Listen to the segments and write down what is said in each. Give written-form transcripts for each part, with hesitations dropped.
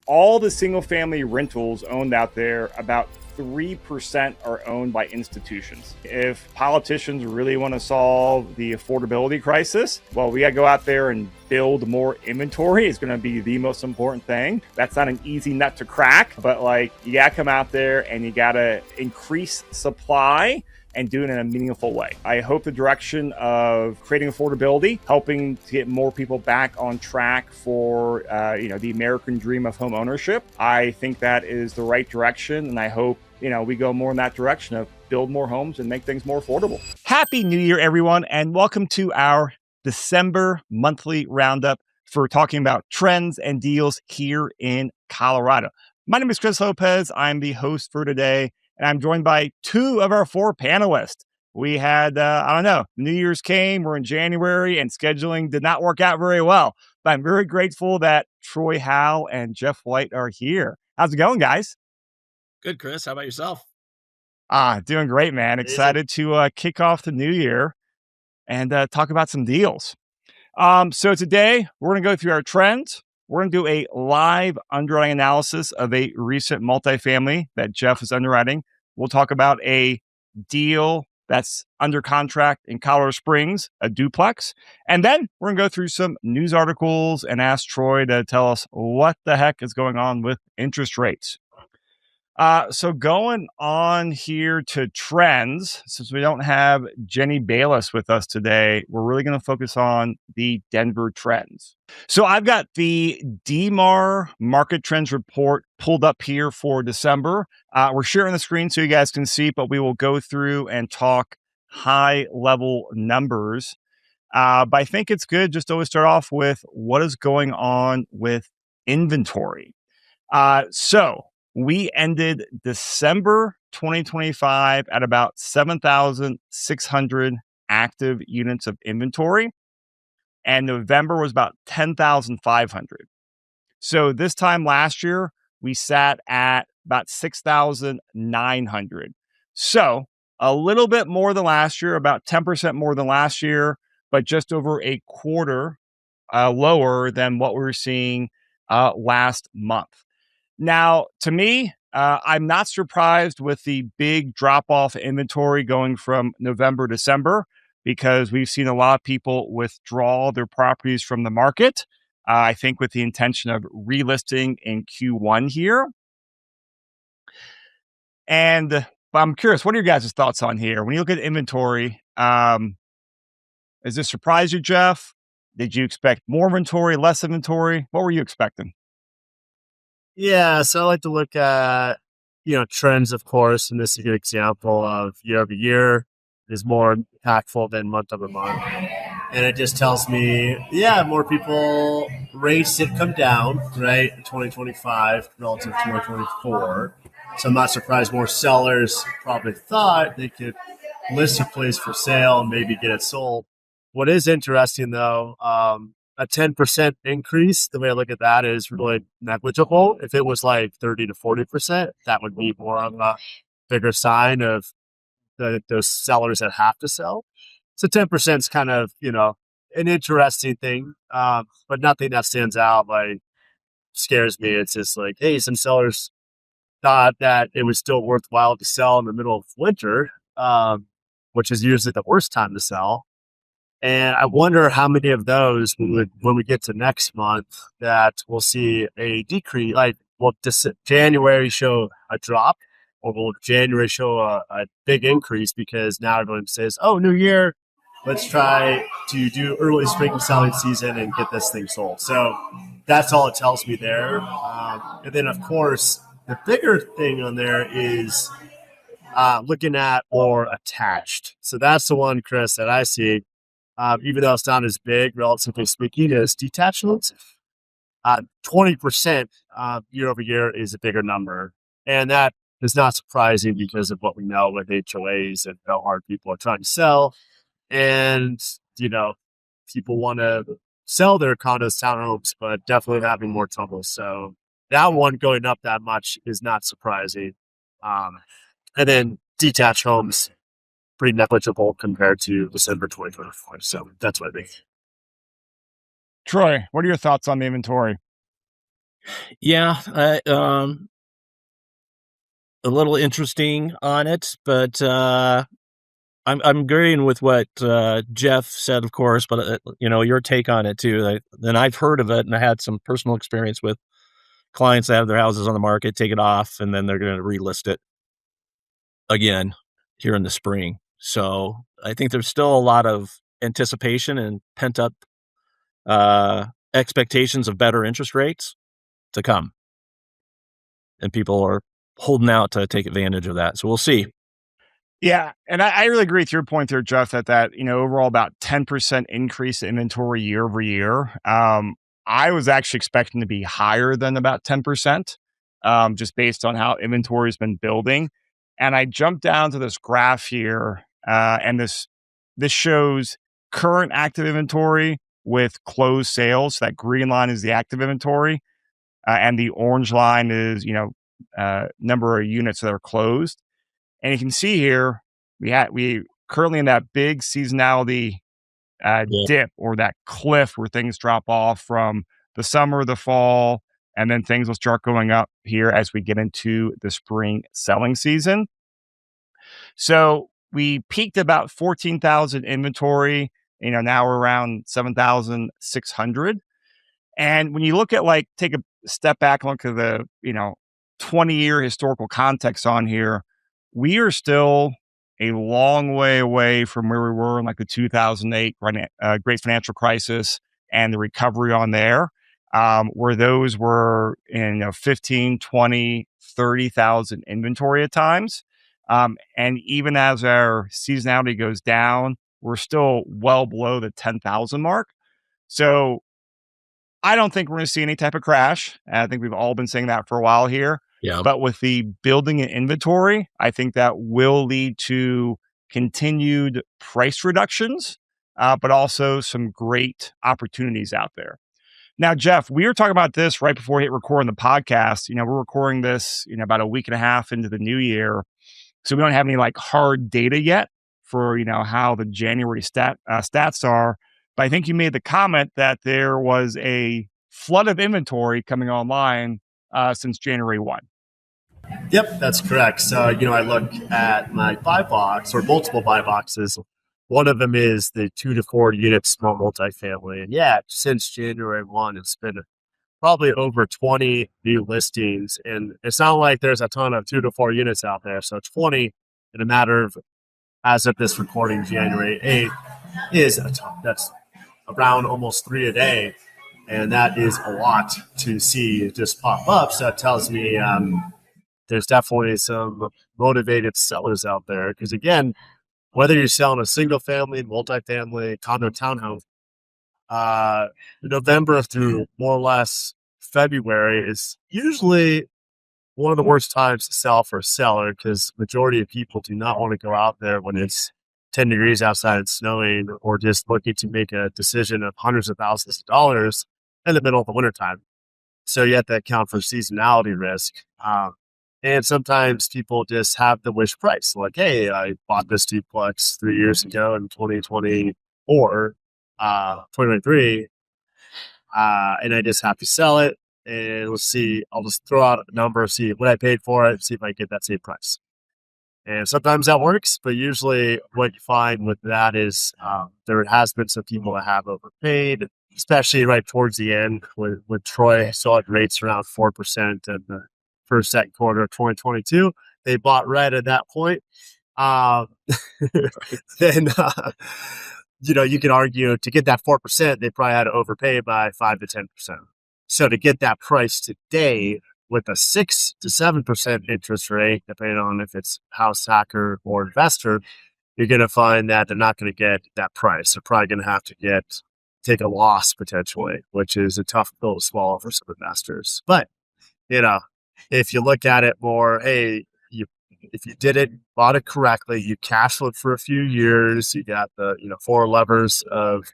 all the single family rentals owned out there, about 3% are owned by institutions. If politicians really want to solve the affordability crisis, well, we got to go out there and build more inventory. It's going to be the most important thing. That's not an easy nut to crack, but like you got to come out there and you got to increase supply and do it in a meaningful way. I hope the direction of creating affordability, helping to get more people back on track for the American dream of home ownership. I think that is the right direction, and I hope we go more in that direction of build more homes and make things more affordable. Happy New Year, everyone, and welcome to our December monthly roundup for talking about trends and deals here in Colorado. My name is Chris Lopez. I'm the host for today, and I'm joined by two of our four panelists. We had, New Year's came, we're in January, and scheduling did not work out very well. But I'm very grateful that Troy Howell and Jeff White are here. How's it going, guys? Good, Chris. How about yourself? Doing great, man. Excited to kick off the new year and talk about some deals. So today, we're going to go through our trends. We're going to do a live underwriting analysis of a recent multifamily that Jeff is underwriting. We'll talk about a deal that's under contract in Colorado Springs, a duplex. And then we're going to go through some news articles and ask Troy to tell us what the heck is going on with interest rates. So going on here to trends, since we don't have Jenny Bayless with us today, we're really going to focus on the Denver trends. So I've got the DMAR Market Trends Report pulled up here for December. We're sharing the screen so you guys can see, but we will go through and talk high-level numbers. But I think it's good just to always start off with what is going on with inventory. So we ended December 2025 at about 7,600 active units of inventory, and November was about 10,500. So this time last year, we sat at about 6,900. So a little bit more than last year, about 10% more than last year, but just over a quarter lower than what we were seeing last month. Now, to me, I'm not surprised with the big drop-off inventory going from November, December, because we've seen a lot of people withdraw their properties from the market, I think with the intention of relisting in Q1 here. And I'm curious, what are your guys' thoughts on here? When you look at inventory, does this surprise you, Jeff? Did you expect more inventory, less inventory? What were you expecting? Yeah, so I like to look at, trends, of course, and this is a good example of year over year is more impactful than month over month. And it just tells me, more people, rates did come down, right, in 2025 relative to 2024. So I'm not surprised more sellers probably thought they could list a place for sale and maybe get it sold. What is interesting, though, a 10% increase, the way I look at that is really negligible. If it was like 30 to 40%, that would be more of a bigger sign of those sellers that have to sell. So 10% is kind of, an interesting thing, but nothing that stands out, like scares me. It's just like, hey, some sellers thought that it was still worthwhile to sell in the middle of winter, which is usually the worst time to sell. And I wonder how many of those when we get to next month that we'll see a decrease. Like, will January show a drop, or will January show a big increase because now everyone says, "Oh, new year, let's try to do early spring selling season and get this thing sold." So that's all it tells me there. And then, of course, the bigger thing on there is looking at or attached. So that's the one, Chris, that I see. Even though it's not as big, relatively speaking, as detached loans, 20% year over year is a bigger number. And that is not surprising because of what we know with HOAs and how hard people are trying to sell. And, people want to sell their condos, townhomes, but definitely having more trouble. So that one going up that much is not surprising. And then detached homes, pretty negligible compared to December 2024. So that's what I think. Troy, what are your thoughts on the inventory? Yeah, a little interesting on it, but I'm agreeing with what Jeff said, of course. But your take on it too. Then I've heard of it, and I had some personal experience with clients that have their houses on the market, take it off, and then they're going to relist it again here in the spring. So I think there's still a lot of anticipation and pent up expectations of better interest rates to come, and people are holding out to take advantage of that. So we'll see. Yeah, and I really agree with your point there, Jeff, that overall about 10% increase in inventory year over year. I was actually expecting to be higher than about 10%, just based on how inventory has been building. And I jumped down to this graph here, and this shows current active inventory with closed sales. So that green line is the active inventory, and the orange line is number of units that are closed. And you can see here, we currently in that big seasonality Yeah. dip, or that cliff where things drop off from the summer, the fall, and then things will start going up here as we get into the spring selling season. So we peaked about 14,000 inventory. Now we're around 7,600. And when you look at, like, take a step back and look at the 20-year historical context on here, we are still a long way away from where we were in, like, the 2008 great financial crisis and the recovery on there, where those were in 15, 20, 30,000 inventory at times. And even as our seasonality goes down, we're still well below the 10,000 mark. So I don't think we're going to see any type of crash. I think we've all been saying that for a while here. Yeah. But with the building in inventory, I think that will lead to continued price reductions, but also some great opportunities out there. Now, Jeff, we were talking about this right before we hit record on the podcast. We're recording this, about a week and a half into the new year. So we don't have any, like, hard data yet for, how the January stats are. But I think you made the comment that there was a flood of inventory coming online since January 1. Yep, that's correct. So, I look at my buy box or multiple buy boxes. One of them is the 2 to 4 unit small multifamily. And yeah, since January 1, it's been probably over 20 new listings. And it's not like there's a ton of 2 to 4 units out there. So 20 in a matter of, as of this recording, January 8th, is a ton. That's around almost 3 a day. And that is a lot to see just pop up. So it tells me there's definitely some motivated sellers out there. Because again, whether you're selling a single family, multifamily, condo, townhome, November through more or less February is usually one of the worst times to sell for a seller, because majority of people do not want to go out there when it's 10 degrees outside and snowing, or just looking to make a decision of hundreds of thousands of dollars in the middle of the wintertime. So you have to account for seasonality risk. And sometimes people just have the wish price. Like, hey, I bought this duplex 3 years ago in 2024, 2023, and I just have to sell it. And let's see, I'll just throw out a number, see what I paid for it, see if I get that same price. And sometimes that works, but usually what you find with that is there has been some people that have overpaid, especially right towards the end when Troy saw rates around 4% in the first, second quarter of 2022. They bought right at that point. Then, you could argue to get that 4%, they probably had to overpay by 5 to 10%. So to get that price today with a 6 to 7% interest rate, depending on if it's house hacker or investor, you're going to find that they're not going to get that price. They're probably going to have to take a loss potentially, which is a tough pill to swallow for some investors. But, if you look at it more, hey, if you did it, bought it correctly, you cash flowed for a few years, you got the, 4 levers of,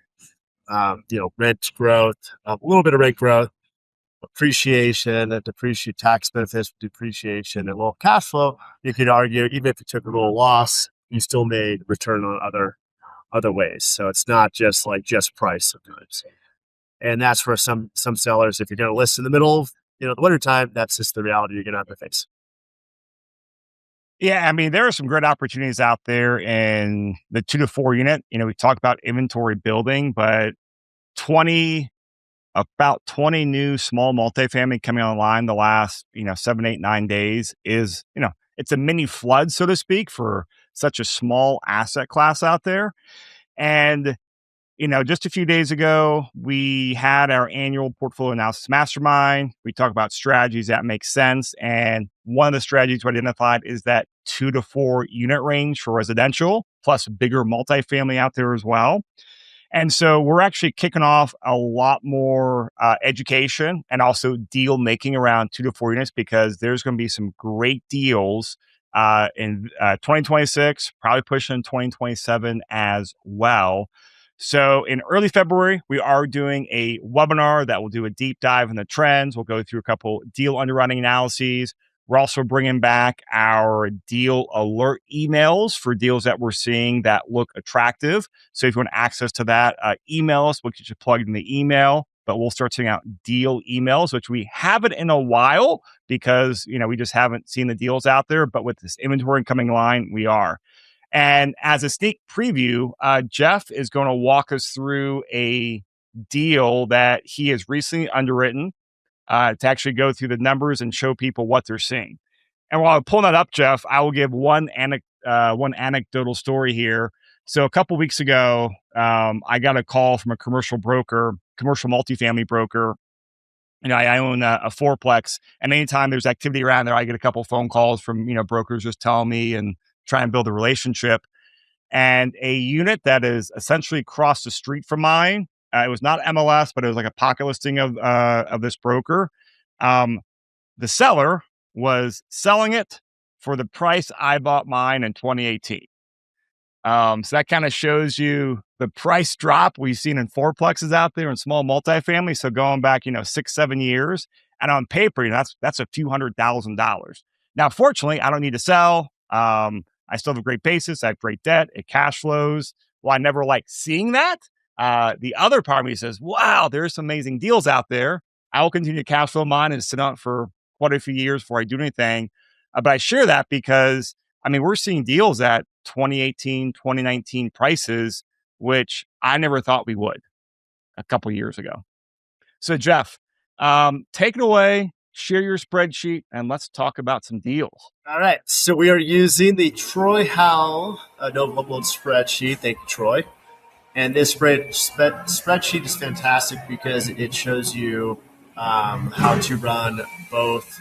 rent growth, a little bit of rent growth, appreciation, and tax benefits, depreciation, and little cash flow. You could argue, even if you took a little loss, you still made return on other ways. So it's not just price of goods. And that's for some sellers. If you're going to list in the middle of the wintertime, that's just the reality you're going to have to face. Yeah, I mean, there are some great opportunities out there in the 2 to 4 unit. We talk about inventory building, but 20 about 20 new small multifamily coming online the last, 7, 8, 9 days is, it's a mini flood, so to speak, for such a small asset class out there. And just a few days ago, we had our annual portfolio analysis mastermind. We talk about strategies that make sense. And one of the strategies we identified is that 2 to 4 unit range for residential, plus bigger multifamily out there as well. And so we're actually kicking off a lot more education and also deal making around 2 to 4 units, because there's going to be some great deals in 2026, probably pushing 2027 as well. So in early February, we are doing a webinar that will do a deep dive in the trends. We'll go through a couple deal underwriting analyses. We're also bringing back our deal alert emails for deals that we're seeing that look attractive. So if you want access to that, email us. We'll get you plugged in the email, but we'll start sending out deal emails, which we haven't in a while because, we just haven't seen the deals out there. But with this inventory coming line, we are. And as a sneak preview, Jeff is going to walk us through a deal that he has recently underwritten to actually go through the numbers and show people what they're seeing. And while I'm pulling that up, Jeff, I will give one anecdotal story here. So a couple weeks ago, I got a call from a commercial multifamily broker. I own a fourplex, and anytime there's activity around there, I get a couple phone calls from brokers just telling me and try and build a relationship. And a unit that is essentially across the street from mine. It was not MLS, but it was like a pocket listing of this broker. The seller was selling it for the price I bought mine in 2018. So that kind of shows you the price drop we've seen in fourplexes out there in small multifamily. So going back, 6, 7 years, and on paper, that's a few $100,000. Now, fortunately, I don't need to sell. I still have a great basis. I have great debt. It cash flows. Well, I never like seeing that. The other part of me says, wow, there's some amazing deals out there. I will continue to cash flow mine and sit out for quite a few years before I do anything. But I share that because, we're seeing deals at 2018, 2019 prices, which I never thought we would a couple years ago. So, Jeff, take it away, share your spreadsheet, and let's talk about some deals. All right. So we are using the Troy Howell Nova spreadsheet. Thank you, Troy. And this spreadsheet is fantastic because it shows you how to run both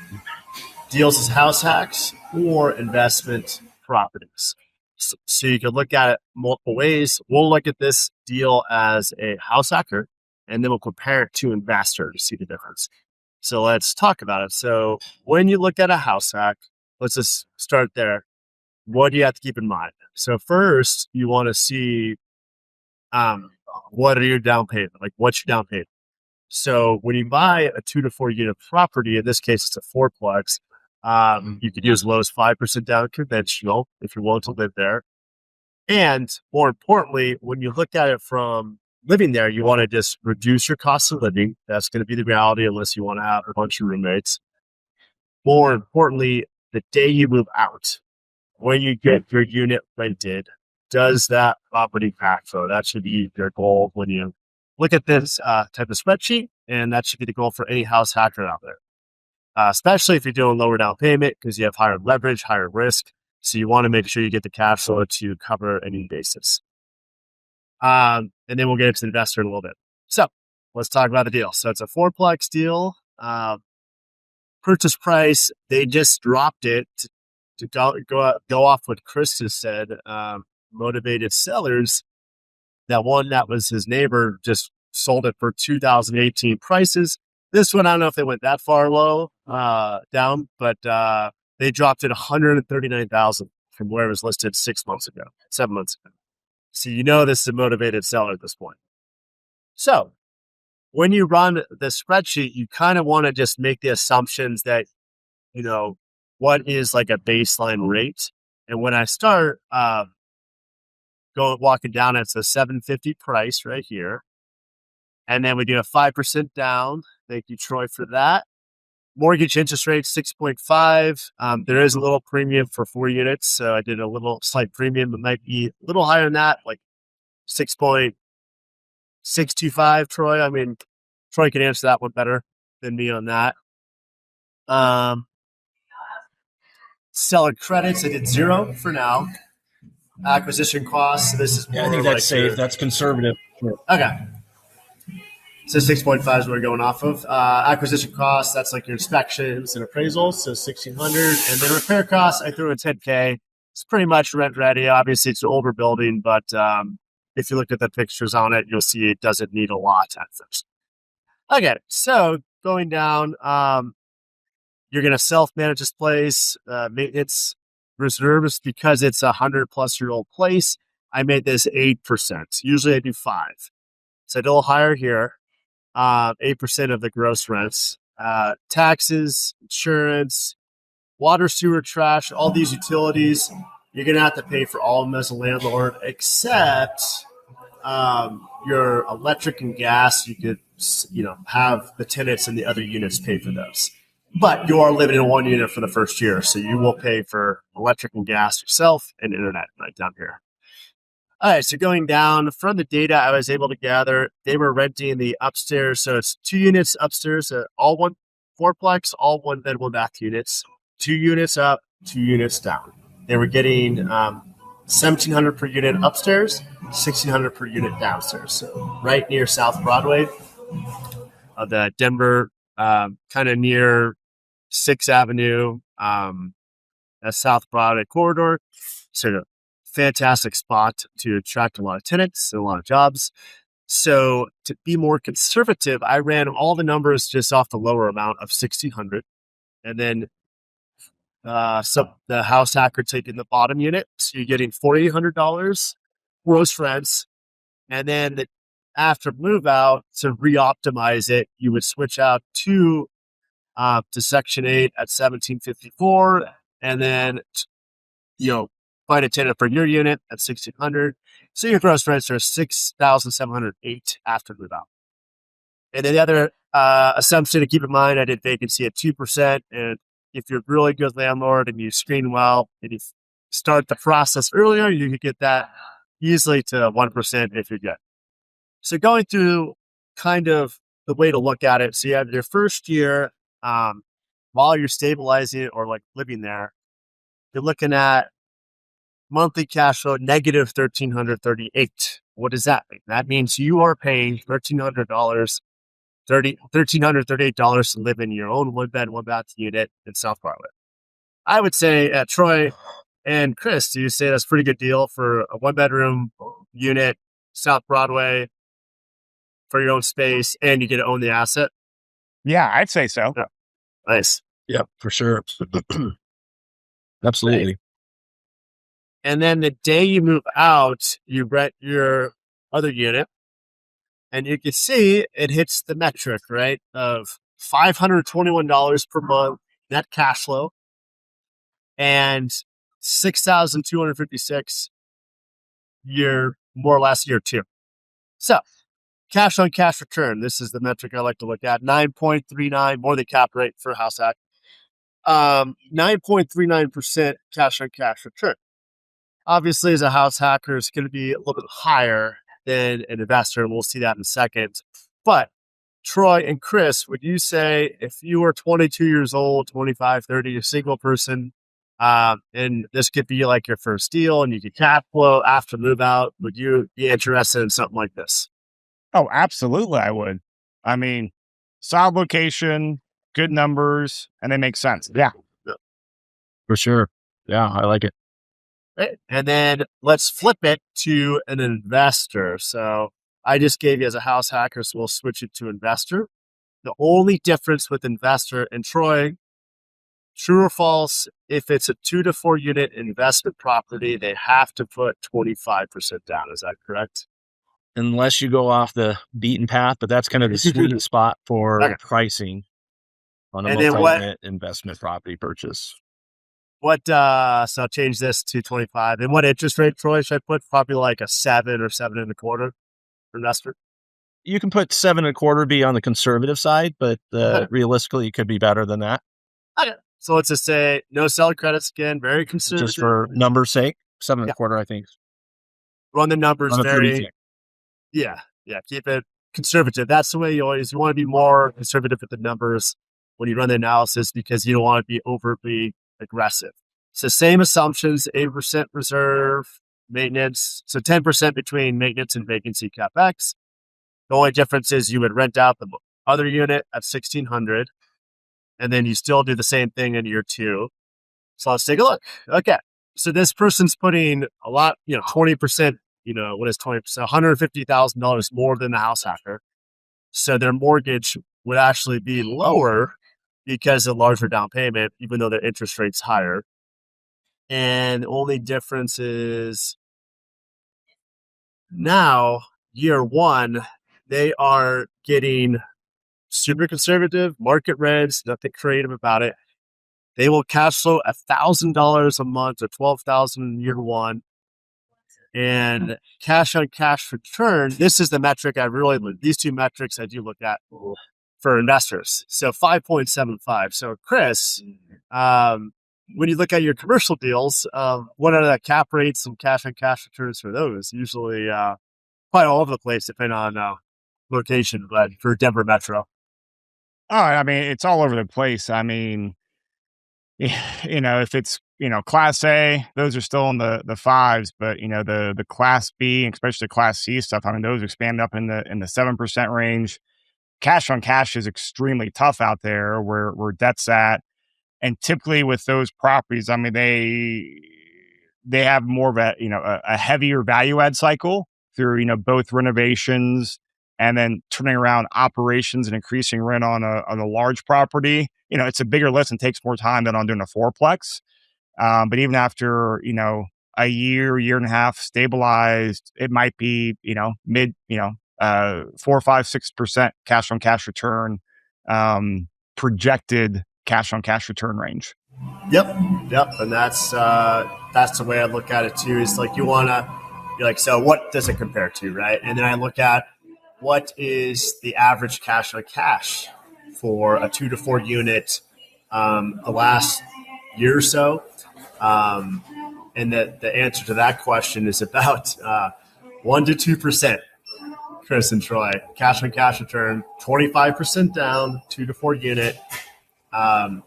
deals as house hacks or investment properties. So you can look at it multiple ways. We'll look at this deal as a house hacker, and then we'll compare it to investor to see the difference. So let's talk about it. So when you look at a house hack, let's just start there. What do you have to keep in mind? So first, you want to see what are your down payment? Like, what's your down payment? So when you buy a 2 to 4 unit property, in this case, it's a fourplex, you could use as low as 5% down conventional if you're willing to live there. And more importantly, when you look at it from living there, you want to just reduce your cost of living. That's going to be the reality unless you want to have a bunch of roommates. More importantly, the day you move out, when you get your unit rented, does that property cash flow? That should be your goal when you look at this type of spreadsheet, and that should be the goal for any house hacker out there, especially if you're doing lower down payment because you have higher leverage, higher risk. So you want to make sure you get the cash flow to cover any basis. And then we'll get into the investor in a little bit. So let's talk about the deal. So it's a fourplex deal. Purchase price, they just dropped it to go off what Chris has said. Motivated sellers. That one that was his neighbor just sold it for 2018 prices. This one, I don't know if they went that far low down, but they dropped it $139,000 from where it was listed 7 months ago. So this is a motivated seller at this point. So when you run the spreadsheet, you kind of want to just make the assumptions that, what is like a baseline rate. And when I start walking down, it's a $750 price right here. And then we do a 5% down. Thank you, Troy, for that. Mortgage interest rate 6.5. There is a little premium for 4 units, so I did a little slight premium. It might be a little higher than that, like 6.625. Troy, I mean, Troy can answer that one better than me on that. Seller credits, I did 0 for now. Acquisition costs, so this is more I think that's like safe. That's conservative. Okay. So 6.5 is what we're going off of. Acquisition costs, that's like your inspections and appraisals, so 1,600. And then repair costs, I threw in 10K. It's pretty much rent ready. Obviously, it's an older building, but if you look at the pictures on it, you'll see it doesn't need a lot at first. Okay, so going down, you're going to self-manage this place, maintenance reserves, because it's a 100-plus-year-old place. I made this 8%. Usually I do 5. So a little higher here. 8% of the gross rents, taxes, insurance, water, sewer, trash, all these utilities. You're going to have to pay for all of them as a landlord, except your electric and gas. You could, have the tenants in the other units pay for those. But you are living in one unit for the first year, so you will pay for electric and gas yourself and internet right down here. All right, so going down from the data I was able to gather, they were renting the upstairs. So it's 2 units upstairs, all one fourplex, all 1 bed, 1 bath units, 2 units up, 2 units down. They were getting $1,700 per unit upstairs, $1,600 per unit downstairs. So right near South Broadway, the Denver, kind of near 6th Avenue, South Broadway corridor. So fantastic spot to attract a lot of tenants and a lot of jobs. So to be more conservative, I ran all the numbers just off the lower amount of 1,600, and then so the house hacker taking the bottom unit, so you're getting $4,800 gross rents, and then after move out, to re-optimize it, you would switch out to Section 8 at 1,754, and then find a tenant for your unit at 1,600. So your gross rents are 6,708 after move out. And then the other assumption to keep in mind, I did vacancy at 2%. And if you're a really good landlord and you screen well and you start the process earlier, you could get that easily to 1% if you're good. So going through kind of the way to look at it. So you have your first year while you're stabilizing it or like living there, you're looking at monthly cash flow negative $1,338. What does that mean? That means you are paying $1,338 to live in your own 1 bed, 1 bath unit in South Broadway. I would say Troy and Chris, do you say that's a pretty good deal for a 1-bedroom unit, South Broadway, for your own space, and you get to own the asset? Yeah, I'd say so. Yeah. Nice. Yeah, for sure. Absolutely. Right. And then the day you move out, you rent your other unit, and you can see it hits the metric, right, of $521 per month net cash flow and $6,256 more or less year 2. So cash on cash return, this is the metric I like to look at, 9.39, more than cap rate for a house hack. 9.39% cash on cash return. Obviously, as a house hacker, it's going to be a little bit higher than an investor, and we'll see that in a second. But Troy and Chris, would you say if you were 22 years old, 25, 30, a single person, and this could be like your first deal and you could cash flow after move out, would you be interested in something like this? Oh, absolutely, I would. I mean, solid location, good numbers, and they make sense. Yeah. For sure. Yeah, I like it. Right. And then let's flip it to an investor. So I just gave you as a house hacker, so we'll switch it to investor. The only difference with investor and Troy, true or false, if it's a 2 to 4 unit investment property, they have to put 25% down. Is that correct? Unless you go off the beaten path, but that's kind of the sweet spot for pricing on a multi-unit investment property purchase. So I'll change this to 25. And what interest rate, Troy, should I put? Probably like a 7 or 7.25 for investor. You can put 7.25 be on the conservative side, but realistically, it could be better than that. Okay. So let's just say no seller credits again, very conservative. Just for numbers' sake, 7.25, I think. Run the numbers On a very, 30. yeah, keep it conservative. That's the way you want to be more conservative with the numbers when you run the analysis because you don't want to be overly aggressive. So same assumptions, 8% reserve, maintenance. So 10% between maintenance and vacancy CapEx. The only difference is you would rent out the other unit at $1,600, and then you still do the same thing in year 2. So let's take a look. Okay. So this person's putting a lot, 20%, what is 20%? $150,000 more than the house hacker. So their mortgage would actually be lower because of larger down payment, even though their interest rate's higher. And the only difference is now, year 1, they are getting super conservative, market rents, nothing creative about it. They will cash flow $1,000 a month or $12,000 in year 1. And cash on cash return, this is the metric these 2 metrics I do look at for investors. So 5.75. So Chris, when you look at your commercial deals, what are the cap rates and cash on cash returns for those? Usually quite all over the place depending on location, but for Denver Metro. Oh, I mean, it's all over the place. I mean, if it's, class A, those are still in the fives, but the class B, especially the class C stuff, I mean, those expand up in the 7% range. Cash on cash is extremely tough out there where debt's at. And typically with those properties, I mean, they have more of a heavier value add cycle through, both renovations and then turning around operations and increasing rent on a large property. It's a bigger list and takes more time than on doing a fourplex. But even after, a year and a half stabilized, it might be, mid, 4, 5, 6% cash on cash return, projected cash on cash return range. Yep. And that's the way I look at it too, is like, you're like, so what does it compare to? Right. And then I look at what is the average cash on cash for a 2 to 4 unit, the last year or so. And the answer to that question is about 1 to 2%. Chris and Troy, cash on cash return, 25% down, 2 to 4 unit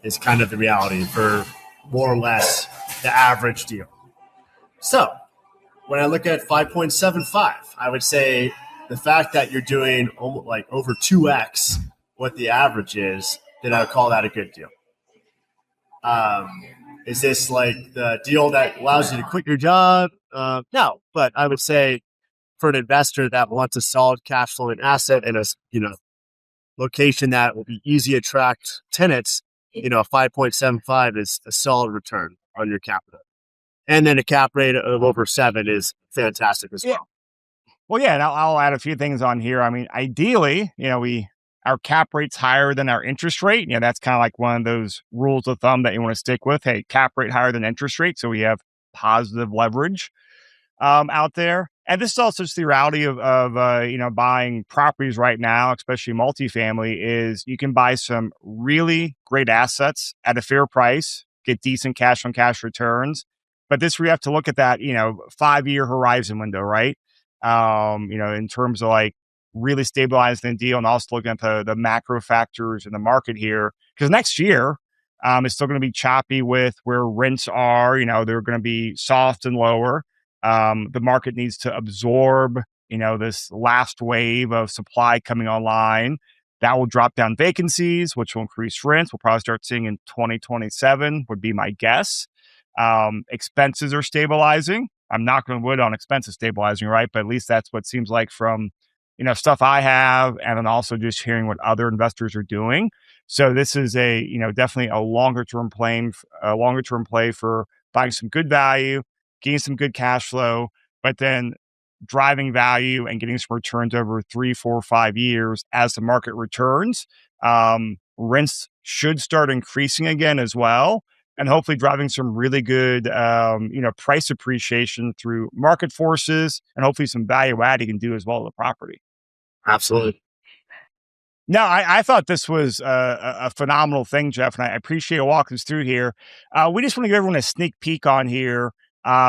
is kind of the reality for more or less the average deal. So when I look at 5.75, I would say the fact that you're doing like over 2x what the average is, then I would call that a good deal. Is this like the deal that allows you to quit your job? No, but I would say for an investor that wants a solid cash flowing asset and a location that will be easy to attract tenants, 5.75 is a solid return on your capital. And then a cap rate of over 7 is fantastic as well. Well, yeah, and I'll add a few things on here. I mean, ideally, our cap rate's higher than our interest rate. That's kind of like one of those rules of thumb that you want to stick with. Hey, cap rate higher than interest rate, so we have positive leverage out there. And this is also just the reality of buying properties right now, especially multifamily, is you can buy some really great assets at a fair price, get decent cash on cash returns. But this, we have to look at that, 5-year horizon window, right? In terms of like really stabilizing the deal and also looking at the macro factors in the market here. Because next year, it's still going to be choppy with where rents are. They're going to be soft and lower. The market needs to absorb, this last wave of supply coming online. That will drop down vacancies, which will increase rents. We'll probably start seeing in 2027 would be my guess. Expenses are stabilizing. I'm not going to wood on expenses stabilizing, right? But at least that's what it seems like from, stuff I have, and then also just hearing what other investors are doing. So this is definitely a longer term play for buying some good value, getting some good cash flow, but then driving value and getting some returns over 3, 4, 5 years as the market returns. Rents should start increasing again as well, and hopefully driving some really good, price appreciation through market forces, and hopefully some value add you can do as well to the property. Absolutely. No, I thought this was a phenomenal thing, Jeff, and I appreciate you walking us through here. We just want to give everyone a sneak peek on here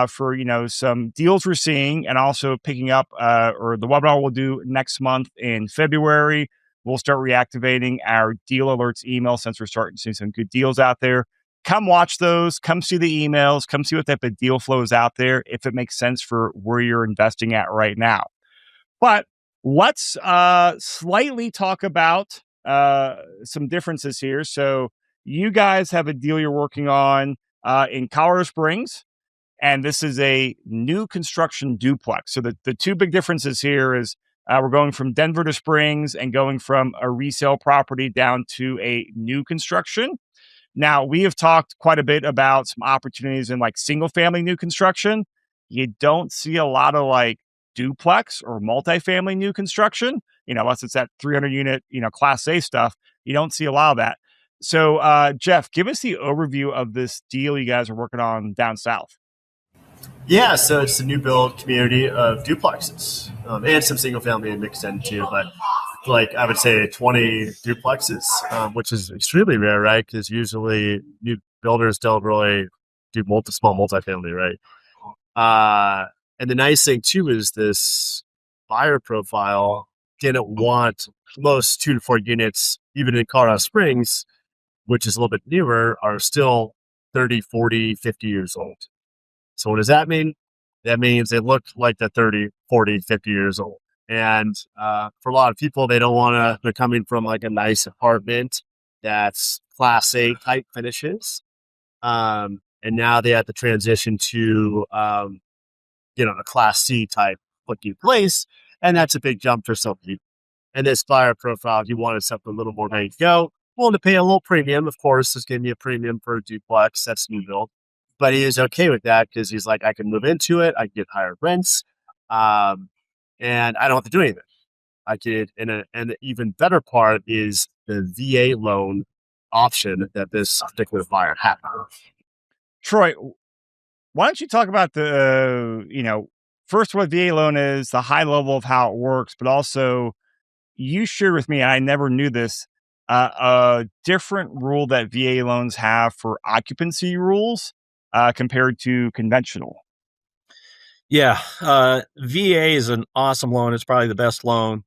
for some deals we're seeing, and also picking up or the webinar we'll do next month in February. We'll start reactivating our deal alerts email since we're starting to see some good deals out there. Come watch those. Come see the emails. Come see what type of deal flow is out there, if it makes sense for where you're investing at right now. But let's slightly talk about some differences here. So you guys have a deal you're working on in Colorado Springs, and this is a new construction duplex. So the two big differences here is we're going from Denver to Springs and going from a resale property down to a new construction. Now, we have talked quite a bit about some opportunities in like single family new construction. You don't see a lot of like duplex or multifamily new construction, unless it's that 300 unit, class A stuff. You don't see a lot of that. So, Jeff, give us the overview of this deal you guys are working on down south. Yeah, so it's a new build community of duplexes and some single family mixed in too, but like I would say 20 duplexes, which is extremely rare, right? Because usually new builders don't really do small multifamily, right? And the nice thing too is this buyer profile didn't want most 2 to 4 units, even in Colorado Springs, which is a little bit newer, are still 30, 40, 50 years old. So what does that mean? That means they look like they're 30, 40, 50 years old. And for a lot of people, they're coming from like a nice apartment that's class A type finishes. And now they have to transition to, a class C type looking place. And that's a big jump for some people. And this buyer profile, he wanted something a little more ready to go, willing to pay a little premium. Of course, there's going to be a premium for a duplex. That's new build. But he is okay with that because he's like, I can move into it. I can get higher rents. And I don't have to do anything. I could, and the even better part is the VA loan option that this particular buyer had. Troy, why don't you talk about first what VA loan is, the high level of how it works, but also you shared with me, and I never knew this, a different rule that VA loans have for occupancy rules compared to conventional. Yeah, VA is an awesome loan. It's probably the best loan,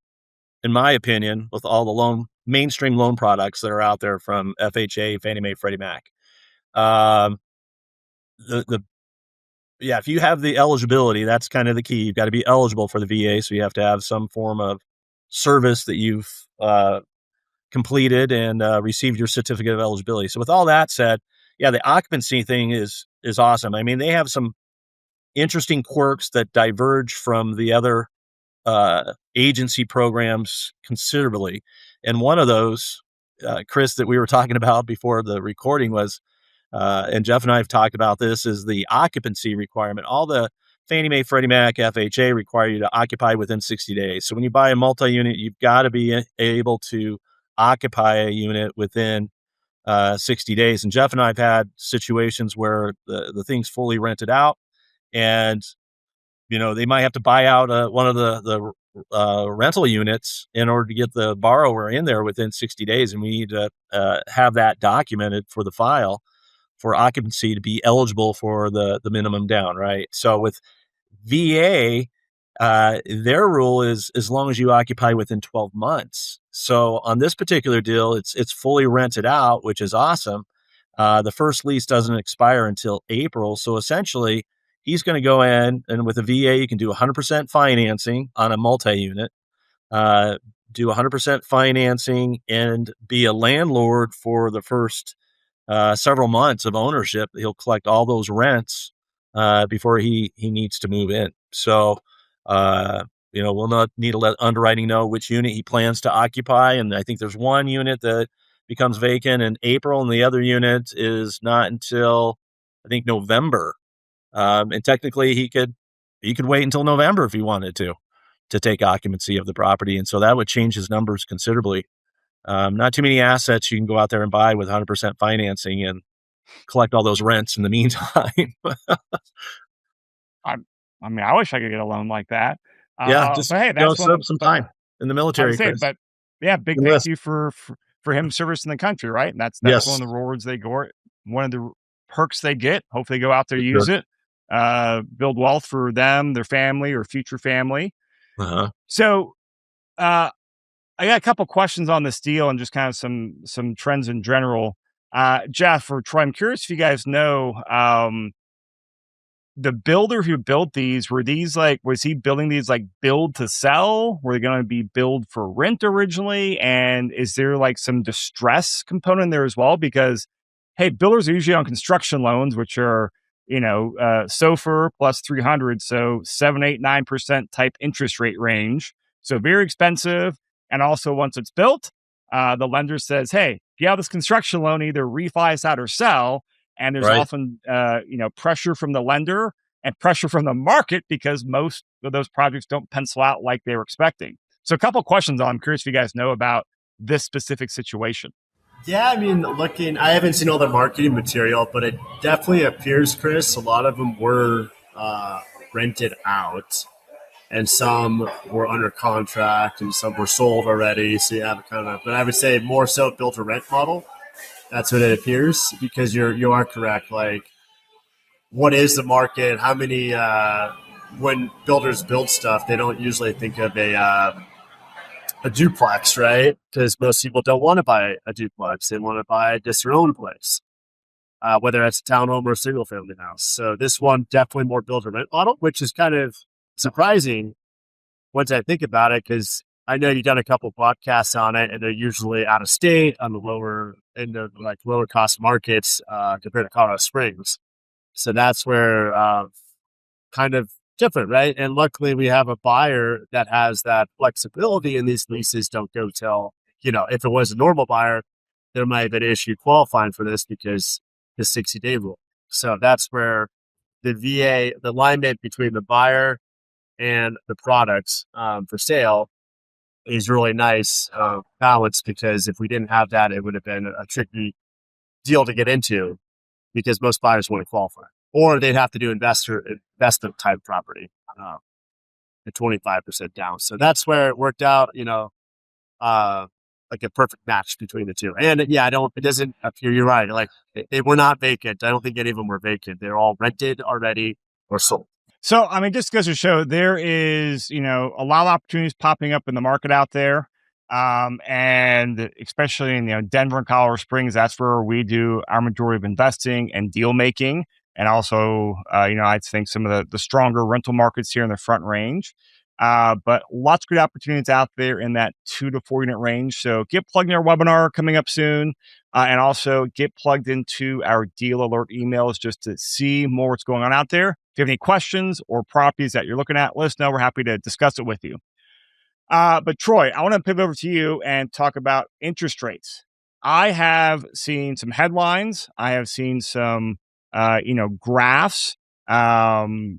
in my opinion, with all the mainstream loan products that are out there from FHA, Fannie Mae, Freddie Mac. If you have the eligibility, that's kind of the key. You've got to be eligible for the VA, so you have to have some form of service that you've completed and received your certificate of eligibility. So with all that said, yeah, the occupancy thing is awesome. I mean, they have some interesting quirks that diverge from the other agency programs considerably. And one of those, Chris, that we were talking about before the recording was, and Jeff and I have talked about this, is the occupancy requirement. All the Fannie Mae, Freddie Mac, FHA require you to occupy within 60 days. So when you buy a multi-unit, you've got to be able to occupy a unit within 60 days. And Jeff and I have had situations where the thing's fully rented out, and they might have to buy out one of the rental units in order to get the borrower in there within 60 days. And we need to have that documented for the file for occupancy to be eligible for the minimum down, right? So with VA, their rule is as long as you occupy within 12 months. So on this particular deal, it's fully rented out, which is awesome. The first lease doesn't expire until April. So essentially, he's going to go in, and with a VA, you can do 100% financing on a multi-unit, do 100% financing, and be a landlord for the first several months of ownership. He'll collect all those rents before he needs to move in. So, we'll not need to let underwriting know which unit he plans to occupy. And I think there's one unit that becomes vacant in April, and the other unit is not until, I think, November. And technically he could wait until November if he wanted to take occupancy of the property. And so that would change his numbers considerably. Not too many assets you can go out there and buy with 100% financing and collect all those rents in the meantime. I wish I could get a loan like that. Yeah, just but hey, that's some time. in the I would military, say, Chris. but yeah, big thank Enlist. you for him servicing the country, right? And that's one Yes. of the rewards they go, one of the perks they get. Hopefully, go out there, For use sure. it, build wealth for them, their family, or future family. Uh-huh. So, I got a couple questions on this deal and just kind of some trends in general. Jeff or Troy, I'm curious if you guys know. The builder who built these, were these like, was he building these like build to sell? Were they going to be build for rent originally? And is there like some distress component there as well? Because, hey, builders are usually on construction loans, which are, SOFR plus 300. So 7, 8, 9% type interest rate range. So very expensive. And also once it's built, the lender says, hey, if you have this construction loan, either refi us out or sell. And there's Right. often, pressure from the lender and pressure from the market because most of those projects don't pencil out like they were expecting. So, a couple of questions I'm curious if you guys know about this specific situation. Yeah, I mean, I haven't seen all the marketing material, but it definitely appears, Chris, a lot of them were rented out, and some were under contract, and some were sold already. So you have a kind of, but I would say more so built to rent model. That's what it appears, because you are correct. Like, what is the market? How many? When builders build stuff, they don't usually think of a duplex, right? Because most people don't want to buy a duplex; they want to buy just their own place, whether it's a townhome or a single family house. So this one definitely more build to rent model, which is kind of surprising once I think about it, because I know you've done a couple podcasts on it, and they're usually out of state on the lower end of like lower cost markets compared to Colorado Springs. So that's where kind of different, right? And luckily we have a buyer that has that flexibility, and these leases don't go till, if it was a normal buyer, there might have been an issue qualifying for this because the 60-day rule. So that's where the the alignment between the buyer and the products for sale is really nice balance, because if we didn't have that, it would have been a tricky deal to get into, because most buyers wouldn't qualify, or they'd have to do investment type property at 25% down. So that's where it worked out, like a perfect match between the two. And yeah, it doesn't appear, you're right. Like they were not vacant. I don't think any of them were vacant. They're all rented already or sold. So, I mean, just goes to show there is, a lot of opportunities popping up in the market out there. And especially in, Denver and Colorado Springs, that's where we do our majority of investing and deal making. And also, I think some of the stronger rental markets here in the Front Range. But lots of great opportunities out there in that 2 to 4 unit range. So get plugged in our webinar coming up soon. And also get plugged into our deal alert emails just to see more what's going on out there. If you have any questions or properties that you're looking at, let us know. We're happy to discuss it with you. But Troy, I want to pivot over to you and talk about interest rates. I have seen some headlines. I have seen some, graphs, from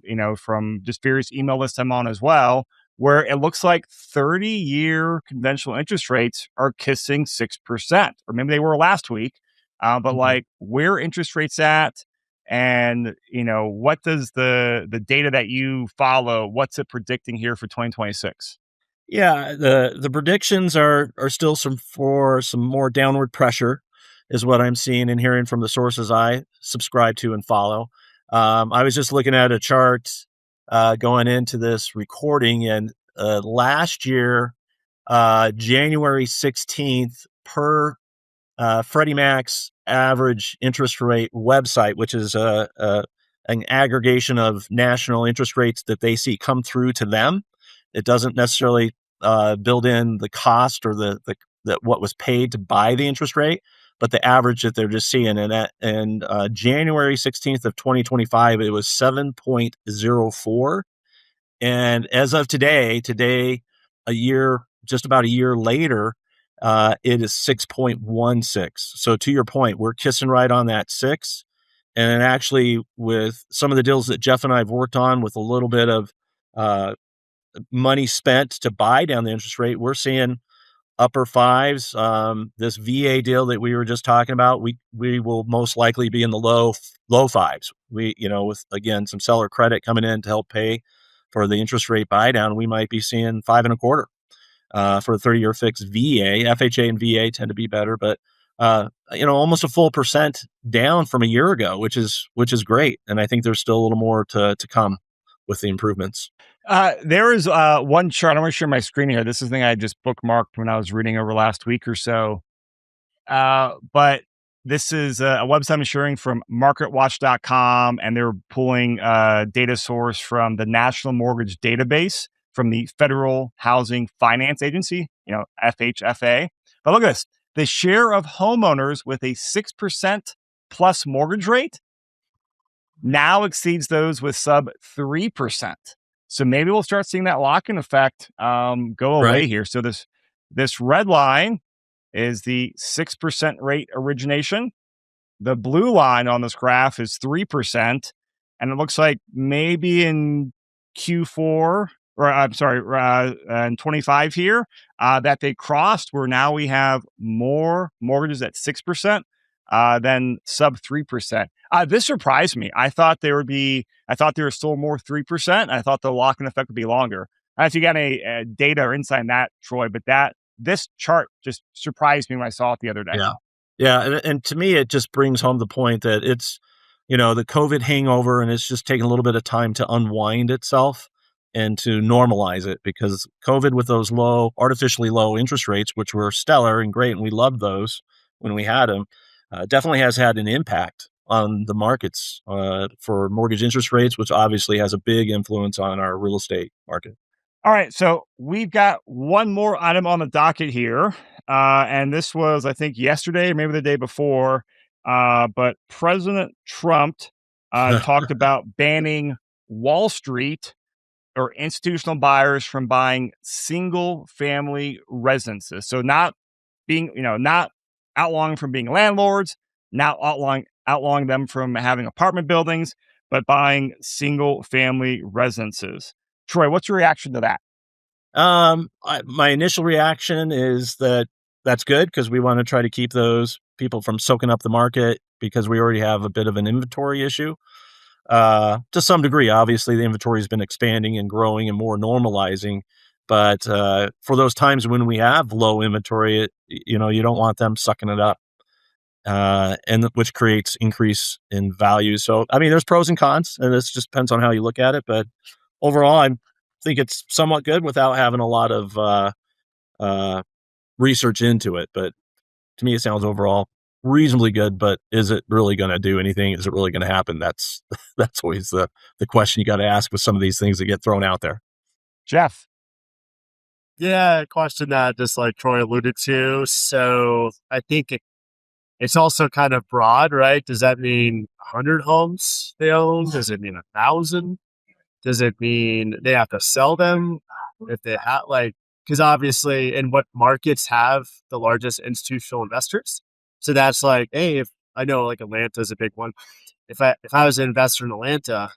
just various email lists I'm on as well, where it looks like 30-year conventional interest rates are kissing 6%, or maybe they were last week. But like, where interest rates at? And what does the data that you follow, what's it predicting here for 2026? Yeah, the predictions are still for some more downward pressure, is what I'm seeing and hearing from the sources I subscribe to and follow. I was just looking at a chart going into this recording, and last year, January 16th, per Freddie Mac's average interest rate website, which is an aggregation of national interest rates that they see come through to them. It doesn't necessarily build in the cost or the what was paid to buy the interest rate, but the average that they're just seeing. And January 16th of 2025, it was 7.04. And as of today, just about a year later, it is 6.16. So to your point, we're kissing right on that 6. And actually, with some of the deals that Jeff and I have worked on, with a little bit of money spent to buy down the interest rate, we're seeing upper 5s. This VA deal that we were just talking about, we will most likely be in the low 5s. We, with again some seller credit coming in to help pay for the interest rate buy down, we might be seeing 5.25. for a 30-year fixed VA. FHA and VA tend to be better, but almost a full percent down from a year ago, which is great. And I think there's still a little more to come with the improvements. There is one chart. I'm going to share my screen here. This is the thing I just bookmarked when I was reading over last week or so. But this is a website I'm sharing from marketwatch.com, and they're pulling data source from the National Mortgage Database from the Federal Housing Finance Agency, FHFA. But look at this. The share of homeowners with a 6% plus mortgage rate now exceeds those with sub 3%. So maybe we'll start seeing that lock-in effect go away here. So this red line is the 6% rate origination. The blue line on this graph is 3%. And it looks like maybe in Q4, or I'm sorry, in 25 here, that they crossed, where now we have more mortgages at 6% than sub 3%. This surprised me. I thought there were still more 3%. I thought the lock-in effect would be longer. I don't know if you got any data or insight in that, Troy, but this chart just surprised me when I saw it the other day. Yeah. And to me, it just brings home the point that it's, the COVID hangover, and it's just taking a little bit of time to unwind itself and to normalize it, because COVID, with those artificially low interest rates, which were stellar and great, and we loved those when we had them, definitely has had an impact on the markets for mortgage interest rates, which obviously has a big influence on our real estate market. All right, so we've got one more item on the docket here, and this was, I think, yesterday or maybe the day before, but President Trump talked about banning Wall Street or institutional buyers from buying single-family residences. So not outlawing from being landlords, not outlawing them from having apartment buildings, but buying single-family residences. Troy, what's your reaction to that? My initial reaction is that's good, because we want to try to keep those people from soaking up the market, because we already have a bit of an inventory issue. To some degree, obviously, the inventory has been expanding and growing and more normalizing. But for those times when we have low inventory, you don't want them sucking it up, and which creates increase in value. So, I mean, there's pros and cons, and this just depends on how you look at it. But overall, I think it's somewhat good without having a lot of research into it. But to me, it sounds overall reasonably good. But is it really going to do anything? Is it really going to happen? That's always the question you got to ask with some of these things that get thrown out there. Jeff. Yeah, a question that just like Troy alluded to. So I think it's also kind of broad, right? Does that mean 100 homes they own? Does it mean 1,000? Does it mean they have to sell them if they have, because obviously in what markets have the largest institutional investors? So that's like, hey, if I know like Atlanta is a big one. If I was an investor in Atlanta,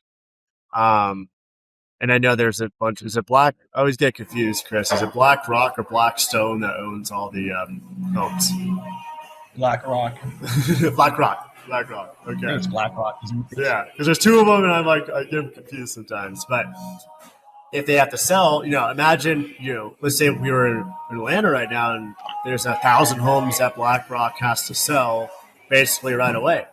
and I know there's a bunch, I always get confused, Chris. Is it BlackRock or Blackstone that owns all the homes? BlackRock. BlackRock. Okay. I think it's BlackRock. Yeah, because there's two of them, and I get them confused sometimes. But if they have to sell, imagine, let's say we were in Atlanta right now, and there's 1,000 homes that BlackRock has to sell basically right away.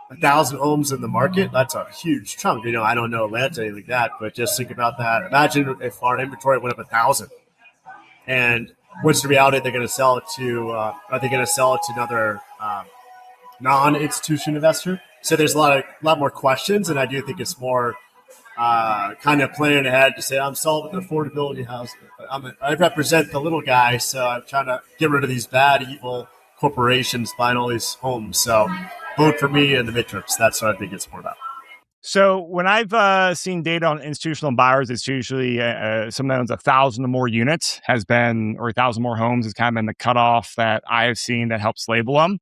1,000 homes in the market, that's a huge chunk. I don't know Atlanta, anything like that, but just think about that. Imagine if our inventory went up 1,000. And what's the reality? They're going to sell it to, are they going to sell it to another non-institution investor? So there's a lot more questions, and I do think it's more kind of planning ahead to say, I'm solving the affordability house. I represent the little guy, so I'm trying to get rid of these bad, evil corporations buying all these homes. So vote for me in the midterms. That's what I think it's more about. So when I've seen data on institutional buyers, it's usually someone that owns 1,000 or more units or 1,000 more homes has kind of been the cutoff that I have seen that helps label them.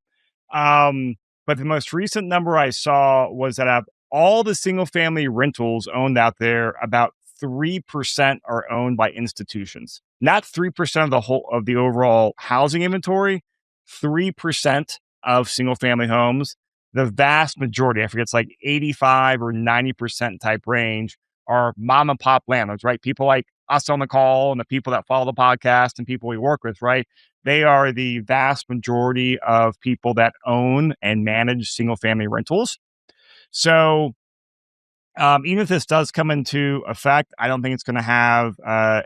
But the most recent number I saw was that of all the single family rentals owned out there, about 3% are owned by institutions. Not 3% of the overall housing inventory, 3% of single family homes. The vast majority, I forget, it's like 85 or 90% type range, are mom and pop landlords, right? People like us on the call and the people that follow the podcast and people we work with, right? They are the vast majority of people that own and manage single family rentals. So even if this does come into effect, I don't think it's going to have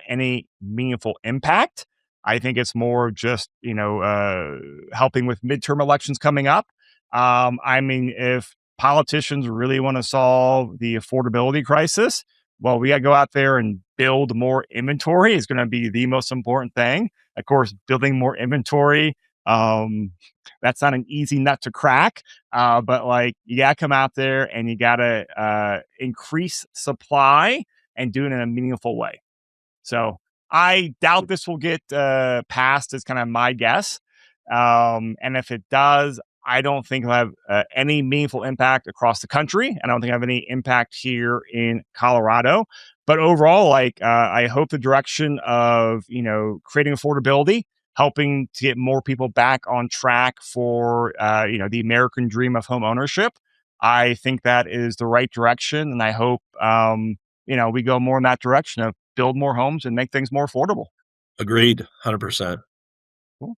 any meaningful impact. I think it's more just, helping with midterm elections coming up. I mean, if politicians really want to solve the affordability crisis, well, we got to go out there and build more inventory is going to be the most important thing. Of course, building more inventory, that's not an easy nut to crack. But like you gotta come out there and you gotta increase supply and do it in a meaningful way. So I doubt this will get passed. Is kind of my guess. And if it does, I don't think it'll have any meaningful impact across the country. I don't think it'll have any impact here in Colorado. But overall, I hope the direction of creating affordability, helping to get more people back on track for the American dream of home ownership. I think that is the right direction, and I hope we go more in that direction of build more homes and make things more affordable. Agreed, 100%. Cool.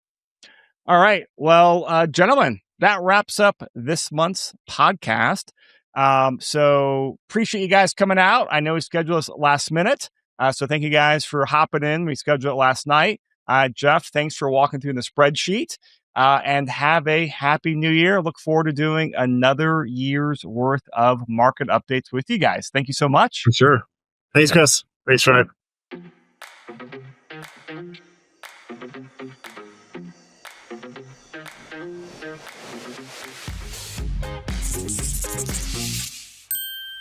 All right, well, gentlemen, that wraps up this month's podcast. So appreciate you guys coming out. I know we scheduled this last minute, so thank you guys for hopping in. We scheduled it last night. Jeff, thanks for walking through the spreadsheet, and have a happy new year. Look forward to doing another year's worth of market updates with you guys. Thank you so much. For sure. Thanks, Chris. Thanks, Troy.